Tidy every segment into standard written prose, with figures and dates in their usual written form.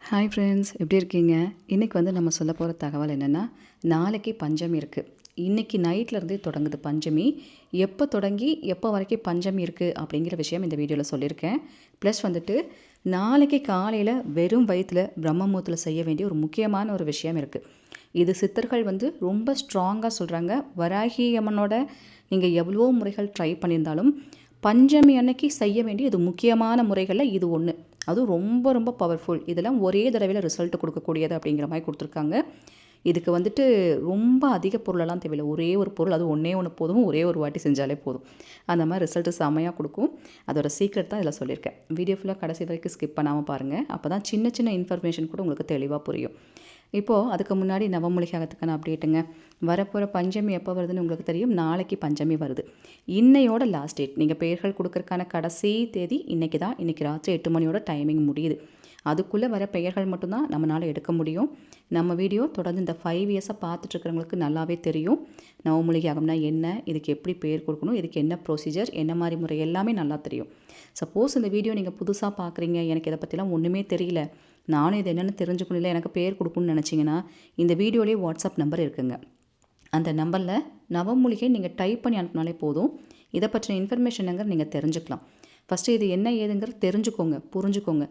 Hi friends, எப்படி இருக்கீங்க? இன்றைக்கி நம்ம சொல்ல போகிற தகவல் என்னென்னா, நாளைக்கு பஞ்சமி இருக்குது. இன்றைக்கி நைட்லேருந்தே தொடங்குது பஞ்சமி. எப்போ தொடங்கி எப்போ வரைக்கும் பஞ்சமி இருக்குது அப்படிங்கிற விஷயம் இந்த வீடியோவில் சொல்லியிருக்கேன். ப்ளஸ் நாளைக்கு காலையில் வெறும் வயிற்றில் பிரம்ம முகூர்த்தத்தில் செய்ய வேண்டிய ஒரு முக்கியமான ஒரு விஷயம் இருக்குது. இது சித்தர்கள் ரொம்ப ஸ்ட்ராங்காக சொல்கிறாங்க. வராகி அம்மனோட நீங்கள் எவ்வளவோ முறைகள் ட்ரை பண்ணியிருந்தாலும் பஞ்சமி அன்னைக்கு செய்ய வேண்டிய இது முக்கியமான முறைகளில் இது ஒன்று. அதுவும் ரொம்ப ரொம்ப பவர்ஃபுல். இதெல்லாம் ஒரே தடவையில் ரிசல்ட் கொடுக்கக்கூடியது அப்படிங்கிற மாதிரி கொடுத்துருக்காங்க. இதுக்கு ரொம்ப அதிக பொருளெல்லாம் தேவையில்லை. ஒரே ஒரு பொருள், அது ஒன்றே ஒன்று போதும். ஒரே ஒரு வாட்டி செஞ்சாலே போதும். அந்த மாதிரி ரிசல்ட்டு செம்மையாக கொடுக்கும். அதோட சீக்ரெட் தான் இதில் சொல்லியிருக்கேன். வீடியோ ஃபுல்லாக கடைசி வரைக்கும் ஸ்கிப் பண்ணாமல் பாருங்கள். அப்போ தான் சின்ன சின்ன இன்ஃபர்மேஷன் கூட உங்களுக்கு தெளிவாக புரியும். இப்போது அதுக்கு முன்னாடி நவமூலிகாகத்துக்கான அப்டேட்டுங்க. வரப்போகிற பஞ்சமி எப்போ வருதுன்னு உங்களுக்கு தெரியும். நாளைக்கு பஞ்சமி வருது. இன்னையோட லாஸ்ட் டேட். நீங்கள் பெயர்கள் கொடுக்கறதுக்கான கடைசி தேதி இன்றைக்கி தான். இன்றைக்கி ராத்திரி 8 மணியோட டைமிங் முடியுது. அதுக்குள்ளே வர பெயர்கள் மட்டும்தான் நம்மளால் எடுக்க முடியும். நம்ம வீடியோ தொடர்ந்து இந்த 5 இயர்ஸாக பார்த்துட்ருக்கிறவங்களுக்கு நல்லாவே தெரியும். நவமூலிகாகம்னா என்ன, இதுக்கு எப்படி பெயர் கொடுக்கணும், இதுக்கு என்ன ப்ரொசீஜர், என்ன மாதிரி முறை எல்லாமே நல்லா தெரியும். சப்போஸ் இந்த வீடியோ நீங்கள் புதுசாக பார்க்குறீங்க, எனக்கு இதை பற்றிலாம் ஒன்றுமே தெரியல, நானும் இது என்னென்னு தெரிஞ்சுக்கணும், இல்லை எனக்கு பேர் கொடுக்கணும்னு நினச்சிங்கன்னா இந்த வீடியோலேயே வாட்ஸ்அப் நம்பர் இருக்குங்க. அந்த நம்பரில் நவமூலிகை நீங்கள் டைப் பண்ணி அனுப்பினாலே போதும். இதை பற்றின இன்ஃபர்மேஷனுங்க நீங்கள் தெரிஞ்சுக்கலாம். ஃபஸ்ட்டு இது என்ன ஏதுங்கிறது தெரிஞ்சுக்கோங்க, புரிஞ்சுக்கோங்க.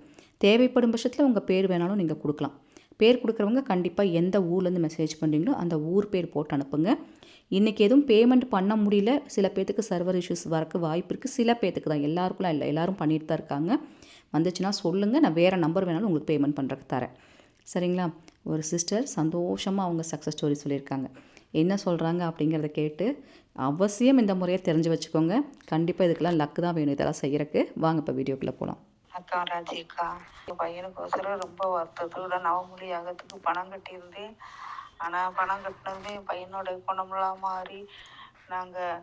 தேவைப்படும் பட்சத்தில் உங்கள் பேர் வேணாலும் நீங்கள் கொடுக்கலாம். பேர் கொடுக்குறவங்க கண்டிப்பாக எந்த ஊர்லேருந்து மெசேஜ் பண்ணுறீங்களோ அந்த ஊர் பேர் போட்டு அனுப்புங்க. இன்றைக்கி எதுவும் பேமெண்ட் பண்ண முடியல, சில பேர்த்துக்கு சர்வர் இஷ்யூஸ் வரக்கு வாய்ப்பு இருக்குது. சில பேர்த்துக்கு தான், எல்லாருக்குலாம் இல்லை, எல்லோரும் பண்ணிட்டு தான் இருக்காங்க. வந்துச்சுன்னா சொல்லுங்கள், நான் வேறு நம்பர் வேணாலும் உங்களுக்கு பேமெண்ட் பண்ணுறதுக்கு தரேன். சரிங்களா? ஒரு சிஸ்டர் சந்தோஷமாக அவங்க சக்ஸஸ் ஸ்டோரி சொல்லியிருக்காங்க. என்ன சொல்கிறாங்க அப்படிங்கிறத கேட்டு அவசியம் இந்த முறையை தெரிஞ்சு வச்சுக்கோங்க. கண்டிப்பாக இதுக்கெல்லாம் லக்கு தான் வேணும் இதெல்லாம் செய்கிறக்கு. வாங்க இப்போ வீடியோக்குள்ளே போகலாம். அக்கா ராஜிக்கா, என் பையனுக்கோசரம் ரொம்ப வருத்தத்தோட நவமொழி ஆகிறதுக்கு பணம் கட்டியிருந்தேன். ஆனால் பணம் கட்டினது என் பையனோட குணமெல்லாம் மாறி நாங்கள்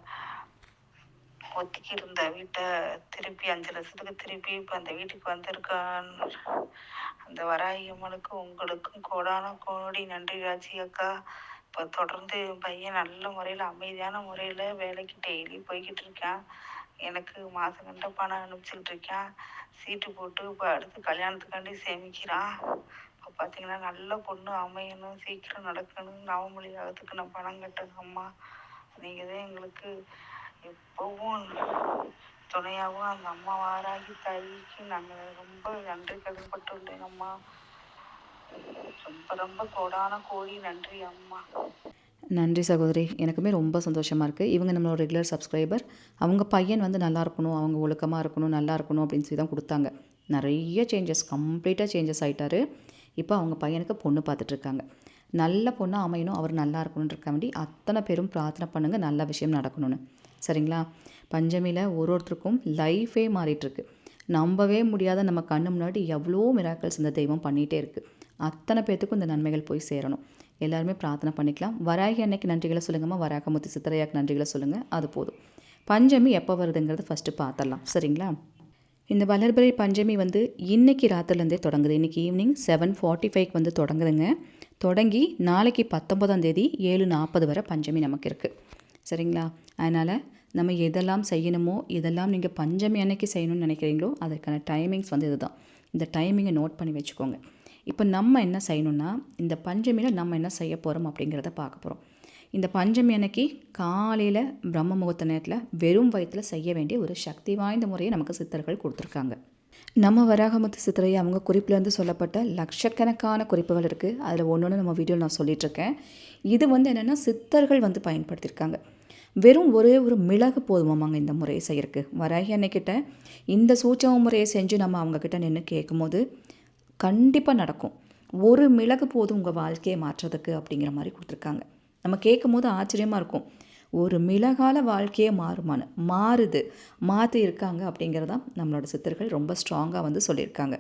ஒத்திக்கி இருந்த வீட்டை திருப்பி 5 லட்சத்துக்கு திருப்பி இப்போ அந்த வீட்டுக்கு வந்திருக்கான்னு அந்த வராகி அம்மனுக்கு உங்களுக்கும் கோடான கோடி நன்றி ராஜி அக்கா. இப்போ தொடர்ந்து என் பையன் நல்ல முறையில் அமைதியான முறையில் வேலைக்கு டெய்லி போய்கிட்டு இருக்கான். எனக்கு மாதம் கண்ட பணம் அனுப்பிச்சிக்கிட்டு இருக்கான். சீட்டு போட்டு இப்போ அடுத்து கல்யாணத்துக்காண்டி சேமிக்கிறான். இப்போ பார்த்தீங்கன்னா நல்ல பொண்ணு அமையணும், சீக்கிரம் நடக்கணும், நவமொழி ஆகிறதுக்கு நான் பணம் கட்டணும். அம்மா நீங்கள் தான் எங்களுக்கு எப்பவும் துணையாகவும் அந்த அம்மா வாராகி தாய்க்கு நாங்கள் ரொம்ப நன்றி கடன்பட்டுள்ளேன் அம்மா. ரொம்ப ரொம்ப கோடான கோடி நன்றி அம்மா. நன்றி சகோதரி. எனக்குமே ரொம்ப சந்தோஷமாக இருக்குது. இவங்க நம்மளோட ரெகுலர் சப்ஸ்கிரைபர். அவங்க பையன் நல்லா இருக்கணும், அவங்க ஒழுக்கமாக இருக்கணும், நல்லா இருக்கணும் அப்படின்னு சொல்லி தான் கொடுத்தாங்க. நிறைய சேஞ்சஸ், கம்ப்ளீட்டாக சேஞ்சஸ் ஆகிட்டாரு. இப்போ அவங்க பையனுக்கு பொண்ணு பார்த்துட்ருக்காங்க. நல்ல பொண்ணாக அமையணும், அவர் நல்லா இருக்கணுன்றக்க வேண்டி அத்தனை பேரும் பிரார்த்தனை பண்ணுங்கள், நல்ல விஷயம் நடக்கணும்னு. சரிங்களா? பஞ்சமியில் ஒருத்தருக்கும் லைஃபே மாறிட்டுருக்கு. நம்பவே முடியாத நம்ம கண்ணு முன்னாடி எவ்வளோ மிராக்கிள்ஸ் இந்த தெய்வம் பண்ணிகிட்டே இருக்குது. அத்தனை பேர்த்துக்கும் இந்த நன்மைகள் போய் சேரணும். எல்லாருமே பிரார்த்தனை பண்ணிக்கலாம். வராகி அன்னைக்கு நன்றிகளை சொல்லுங்கம்மா, வராகமுத்து சித்தரையாக்கு நன்றிகளை சொல்லுங்கள், அது போதும். பஞ்சமி எப்போ வருதுங்கிறத ஃபஸ்ட்டு பார்த்துடலாம். சரிங்களா? இந்த வளர்பிறை பஞ்சமி இன்றைக்கி ராத்திரிலேருந்தே தொடங்குது. இன்றைக்கி ஈவினிங் 7:45 தொடங்குதுங்க. தொடங்கி நாளைக்கு 19ஆம் தேதி 7:40 வரை பஞ்சமி நமக்கு இருக்குது. சரிங்களா? அதனால் நம்ம எதெல்லாம் செய்யணுமோ, இதெல்லாம் நீங்கள் பஞ்சமி அன்னைக்கு செய்யணும்னு நினைக்கிறீங்களோ அதற்கான டைமிங்ஸ் இதுதான். இந்த டைமிங்கை நோட் பண்ணி வச்சுக்கோங்க. இப்போ நம்ம என்ன செய்யணும்னா, இந்த பஞ்சமியில் நம்ம என்ன செய்ய போகிறோம் அப்படிங்கிறத பார்க்க போகிறோம். இந்த பஞ்சமி அன்னைக்கு காலையில் பிரம்ம முகூர்த்த நேரத்தில் வெறும் வயிற்றில் செய்ய வேண்டிய ஒரு சக்தி வாய்ந்த முறையை நமக்கு சித்தர்கள் கொடுத்துருக்காங்க. நம்ம வராகமுத்து சித்தரையை அவங்க குறிப்பிலேருந்து சொல்லப்பட்ட லட்சக்கணக்கான குறிப்புகள் இருக்குது. அதில் ஒன்று நம்ம வீடியோவில் நான் சொல்லிகிட்ருக்கேன். இது என்னென்னா சித்தர்கள் பயன்படுத்தியிருக்காங்க. வெறும் ஒரே ஒரு மிளகு போதுமாங்க இந்த முறையை செய்யறதுக்கு. வராகி அன்னைக்கிட்ட இந்த சூட்சம முறையை செஞ்சு நம்ம அவங்கக்கிட்ட நின்று கேட்கும்போது கண்டிப்பாக நடக்கும். ஒரு மிளகு போதும் உங்கள் வாழ்க்கையை மாற்றுறதுக்கு அப்படிங்கிற மாதிரி கொடுத்துருக்காங்க. நம்ம கேட்கும் போது ஆச்சரியமாக இருக்கும். ஒரு மிளகால வாழ்க்கையே மாறுது, மாற்றி இருக்காங்க அப்படிங்கிறதான் நம்மளோட சித்தர்கள் ரொம்ப ஸ்ட்ராங்காக சொல்லியிருக்காங்க.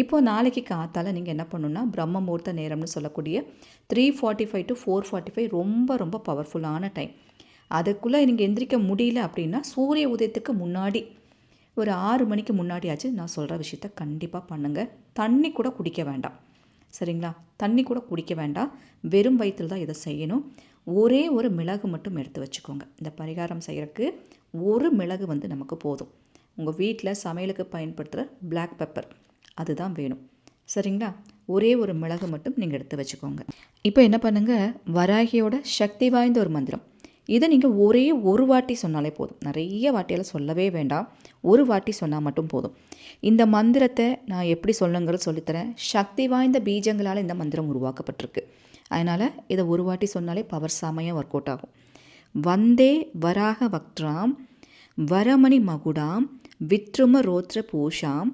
இப்போது நாளைக்கு காத்தால் நீங்கள் என்ன பண்ணணுன்னா, பிரம்ம முகூர்த்த நேரம்னு சொல்லக்கூடிய 3:45 to 4:45 ரொம்ப ரொம்ப பவர்ஃபுல்லான டைம். அதுக்குள்ளே நீங்கள் எந்திரிக்க முடியல அப்படின்னா சூரிய உதயத்துக்கு முன்னாடி ஒரு 6 மணிக்கு முன்னாடியாச்சு நான் சொல்கிற விஷயத்த கண்டிப்பாக பண்ணுங்கள். தண்ணி கூட குடிக்க வேண்டாம். சரிங்களா? தண்ணி கூட குடிக்க வேண்டாம். வெறும் வயிற்றில் தான் இதை செய்யணும். ஒரே ஒரு மிளகு மட்டும் எடுத்து வச்சுக்கோங்க. இந்த பரிகாரம் செய்கிறதுக்கு ஒரு மிளகு நமக்கு போதும். உங்கள் வீட்டில் சமையலுக்கு பயன்படுத்துகிற பிளாக் பெப்பர் அதுதான் வேணும். சரிங்களா? ஒரே ஒரு மிளகு மட்டும் நீங்கள் எடுத்து வச்சுக்கோங்க. இப்போ என்ன பண்ணுங்கள், வராகியோட சக்தி வாய்ந்த ஒரு மந்திரம். இதை நீங்கள் ஒரே ஒரு வாட்டி சொன்னாலே போதும். நிறைய வாட்டியெல்லாம் சொல்லவே வேண்டாம், ஒரு வாட்டி சொன்னால் மட்டும் போதும். இந்த மந்திரத்தை நான் எப்படி சொல்லுங்கிறது சொல்லித்தரேன். சக்தி வாய்ந்த பீஜங்களால் இந்த மந்திரம் உருவாக்கப்பட்டிருக்கு. அதனால் இதை ஒரு வாட்டி சொன்னாலே பவர் செமையாக ஒர்க் அவுட் ஆகும். வந்தே வராக வக்ட்ராம் வரமணி மகுடாம் வித்ரும ரோத்ர பூஷாம்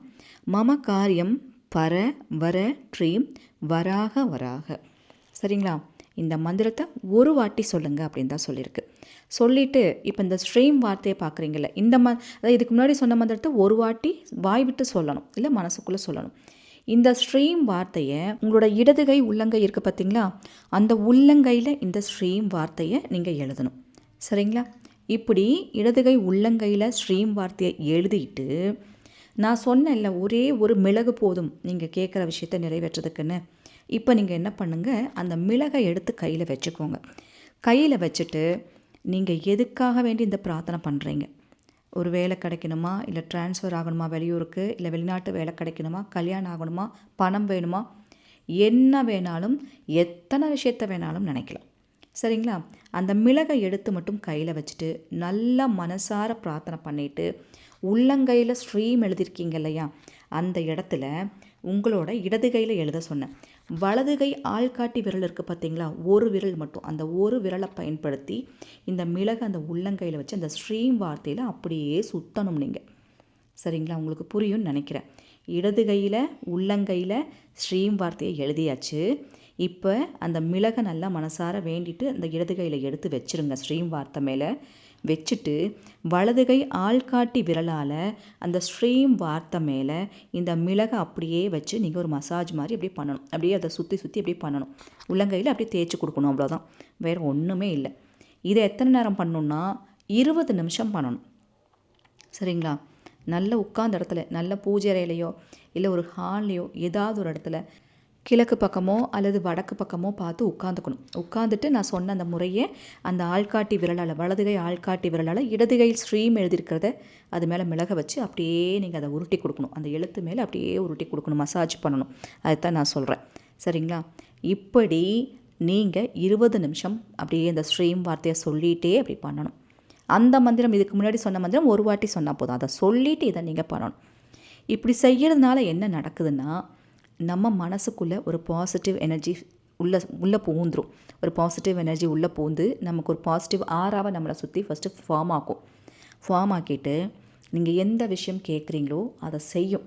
மம காரியம் பர வர ட்ரீம் வராக வராக. சரிங்களா? இந்த மந்திரத்தை ஒரு வாட்டி சொல்லுங்கள் அப்படின்னு தான் சொல்லியிருக்கு. சொல்லிவிட்டு இப்போ இந்த ஸ்ட்ரீம் வார்த்தையை பார்க்குறீங்கள, இந்த அதாவது இதுக்கு முன்னாடி சொன்ன மந்திரத்தை ஒரு வாட்டி வாய் விட்டு சொல்லணும், இல்லை மனசுக்குள்ளே சொல்லணும். இந்த ஸ்ட்ரீம் வார்த்தையை உங்களோட இடது கை உள்ளங்கை இருக்குது பார்த்தீங்களா, அந்த உள்ளங்கையில் இந்த ஸ்ட்ரீம் வார்த்தையை நீங்கள் எழுதணும். சரிங்களா? இப்படி இடது கை உள்ளங்கையில் ஸ்ட்ரீம் வார்த்தையை எழுதிட்டு, நான் சொன்னேன்ல ஒரே ஒரு மிளகு போதும் நீங்கள் கேட்குற விஷயத்தை நிறைவேற்றுறதுக்குன்னு. இப்போ நீங்கள் என்ன பண்ணுங்கள், அந்த மிளகை எடுத்து கையில் வச்சுக்கோங்க. கையில் வச்சுட்டு நீங்கள் எதுக்காக வேண்டி இந்த பிரார்த்தனை பண்ணுறீங்க, ஒரு வேலை கிடைக்கணுமா, இல்லை ட்ரான்ஸ்ஃபர் ஆகணுமா வெளியூருக்கு, இல்லை வெளிநாட்டு வேலை கிடைக்கணுமா, கல்யாணம் ஆகணுமா, பணம் வேணுமா, என்ன வேணாலும் எத்தனை விஷயத்த வேணாலும் நினைக்கலாம். சரிங்களா? அந்த மிளகை எடுத்து மட்டும் கையில் வச்சுட்டு நல்லா மனசார பிரார்த்தனை பண்ணிவிட்டு, உள்ளங்கையில் ஸ்ட்ரீம் எழுதியிருக்கீங்க இல்லையா, அந்த இடத்துல உங்களோட இடது கையில் எழுத சொன்னேன். வலது கை ஆள்காட்டி விரல் இருக்குது பார்த்தீங்களா, ஒரு விரல் மட்டும், அந்த ஒரு விரலை பயன்படுத்தி இந்த மிளகு அந்த உள்ளங்கையில் வச்சு அந்த ஸ்ட்ரீம் வார்த்தையில் அப்படியே சுத்தணும் நீங்கள். சரிங்களா? உங்களுக்கு புரியும்னு நினைக்கிறேன். இடது கையில் உள்ளங்கையில் ஸ்ட்ரீம் வார்த்தையை எழுதியாச்சு. இப்போ அந்த மிளகை நல்லா மனசார வேண்டிட்டு அந்த இடது கையில் எடுத்து வச்சுருங்க. ஸ்ட்ரீம் வார்த்தை மேலே வச்சுட்டு வலது கை ஆள்காட்டி விரலால் அந்த ஸ்ட்ரீம் வார்த்தை மேலே இந்த மிளகை அப்படியே வச்சு நீங்கள் ஒரு மசாஜ் மாதிரி அப்படியே பண்ணணும். அப்படியே அதை சுற்றி சுற்றி அப்படியே பண்ணணும். உள்ளங்கையில் அப்படியே தேய்ச்சி கொடுக்கணும், அவ்வளோதான், வேறு ஒன்றுமே இல்லை. இதை எத்தனை நேரம் பண்ணணுன்னா 20 நிமிஷம் பண்ணணும். சரிங்களா? நல்ல உட்கார்ந்த இடத்துல, நல்ல பூஜை அறையிலையோ இல்லை ஒரு ஹால்லையோ ஏதாவது ஒரு இடத்துல கிழக்கு பக்கமோ அல்லது வடக்கு பக்கமோ பார்த்து உட்காந்துக்கணும். உட்காந்துட்டு நான் சொன்ன அந்த முறையை அந்த ஆள்காட்டி விரலால், வலதுகை ஆள்காட்டி விரலால் இடதுகை ஸ்ட்ரீம் எழுதியிருக்கிறத அது மேலே மிளக வச்சு அப்படியே நீங்கள் அதை உருட்டி கொடுக்கணும். அந்த எழுத்து மேலே அப்படியே உருட்டி கொடுக்கணும், மசாஜ் பண்ணணும். அதுதான் நான் சொல்கிறேன். சரிங்களா? இப்படி நீங்கள் 20 நிமிஷம் அப்படியே இந்த ஸ்ட்ரீம் வார்த்தையை சொல்லிகிட்டே அப்படி பண்ணணும். அந்த மந்திரம் இதுக்கு முன்னாடி சொன்ன மந்திரம் ஒரு வாட்டி சொன்னால் போதும், அதை சொல்லிவிட்டு இதை நீங்கள் பண்ணணும். இப்படி செய்கிறதுனால என்ன நடக்குதுன்னா, நம்ம மனசுக்குள்ளே ஒரு பாசிட்டிவ் எனர்ஜி உள்ளே பூந்துடும். ஒரு பாசிட்டிவ் எனர்ஜி உள்ளே பூந்து நமக்கு ஒரு பாசிட்டிவ் ஆறாவை நம்மளை சுற்றி ஃபஸ்ட்டு ஃபார்ம் ஆக்கும். ஃபார்ம் ஆக்கிட்டு நீங்கள் எந்த விஷயம் கேட்குறீங்களோ அதை செய்யும்.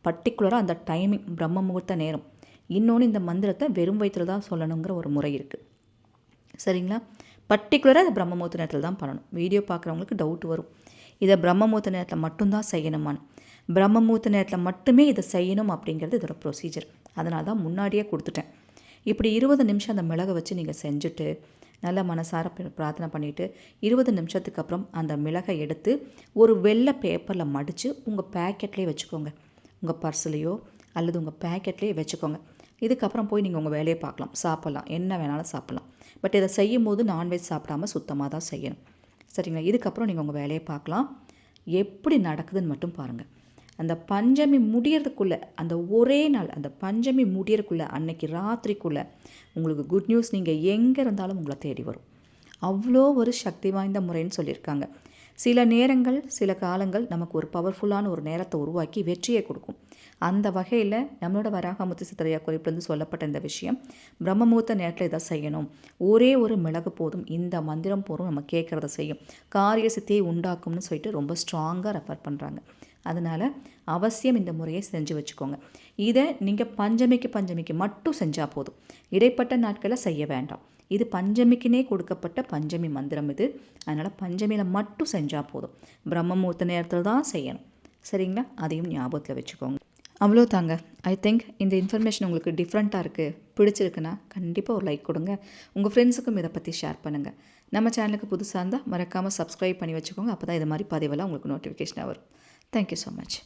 பர்டிகுலராக அந்த டைமிங் பிரம்ம முகூர்த்த நேரம். இன்னொன்று, இந்த மந்திரத்தை வெறும் வயிற்றில் தான் சொல்லணுங்கிற ஒரு முறை இருக்குது. சரிங்களா? பர்டிகுலராக அதை பிரம்ம முகூர்த்த நேரத்தில் தான் பண்ணணும். வீடியோ பார்க்குறவங்களுக்கு டவுட் வரும், இதை பிரம்ம முகூர்த்த நேரத்தில் மட்டும்தான் செய்யணுமான்னு. பிரம்ம முகூர்த்த நேரத்தில் மட்டுமே இதை செய்யணும் அப்படிங்கிறது இதோட ப்ரொசீஜர். அதனால தான் முன்னாடியே கொடுத்துட்டேன். இப்படி 20 நிமிஷம் அந்த மிளகை வச்சு நீங்கள் செஞ்சுட்டு நல்லா மனசார பிரார்த்தனை பண்ணிவிட்டு 20 நிமிஷத்துக்கு அப்புறம் அந்த மிளகை எடுத்து ஒரு வெள்ளை பேப்பரில் மடித்து உங்கள் பேக்கெட்லேயே வச்சுக்கோங்க. உங்கள் பர்ஸ்லேயோ அல்லது உங்கள் பேக்கெட்லேயே வச்சுக்கோங்க. இதுக்கப்புறம் போய் நீங்கள் உங்கள் வேலையை பார்க்கலாம், சாப்பிட்லாம், என்ன வேணாலும் சாப்பிட்லாம். பட் இதை செய்யும் போது நான்வெஜ் சாப்பிடாமல் சுத்தமாக தான் செய்யணும். சரிங்களா? இதுக்கப்புறம் நீங்கள் உங்கள் வேலையை பார்க்கலாம். எப்படி நடக்குதுன்னு மட்டும் பாருங்கள். அந்த பஞ்சமி முடியறதுக்குள்ளே, அந்த ஒரே நாள் அந்த பஞ்சமி முடியறதுக்குள்ளே, அன்னைக்கு ராத்திரிக்குள்ளே உங்களுக்கு குட் நியூஸ் நீங்கள் எங்கே இருந்தாலும் உங்களை தேடி வரும். அவ்வளோ ஒரு சக்தி வாய்ந்த முறைன்னு சொல்லியிருக்காங்க. சில நேரங்கள், சில காலங்கள் நமக்கு ஒரு பவர்ஃபுல்லான ஒரு நேரத்தை உருவாக்கி வெற்றியை கொடுக்கும். அந்த வகையில் நம்மளோட வராகமுத்து சித்தரையா குறிப்பிலிருந்து சொல்லப்பட்ட இந்த விஷயம், பிரம்ம முகூர்த்த நேரத்தில் இதை செய்யணும், ஒரே ஒரு மிளகு போதும், இந்த மந்திரம் போதும், நம்ம கேட்குறத செய்யும், காரிய சித்தியை உண்டாக்கும்னு சொல்லிட்டு ரொம்ப ஸ்ட்ராங்காக ரெஃபர் பண்ணுறாங்க. அதனால் அவசியம் இந்த முறையை செஞ்சு வச்சுக்கோங்க. இதை நீங்கள் பஞ்சமிக்கு மட்டும் செஞ்சால் போதும், இடைப்பட்ட நாட்களில் செய்ய வேண்டாம். இது பஞ்சமிக்குனே கொடுக்கப்பட்ட பஞ்சமி மந்திரம் இது. அதனால் பஞ்சமியில் மட்டும் செஞ்சால் போதும், பிரம்ம முகூர்த்த நேரத்தில் தான் செய்யணும். சரிங்களா? அதையும் ஞாபகத்தில் வச்சுக்கோங்க. அவ்வளோ தாங்க. ஐ திங்க் இந்த இன்ஃபர்மேஷன் உங்களுக்கு டிஃப்ரெண்ட்டாக இருக்குது, பிடிச்சிருக்குன்னா கண்டிப்பாக ஒரு லைக் கொடுங்க. உங்கள் ஃப்ரெண்ட்ஸுக்கும் இதை பற்றி ஷேர் பண்ணுங்கள். நம்ம சேனலுக்கு புதுசாக இருந்தால் மறக்காமல் சப்ஸ்கிரைப் பண்ணி வச்சுக்கோங்க. அப்போ தான் இது மாதிரி பதிவெல்லாம் உங்களுக்கு நோட்டிஃபிகேஷனாக வரும். Thank you so much.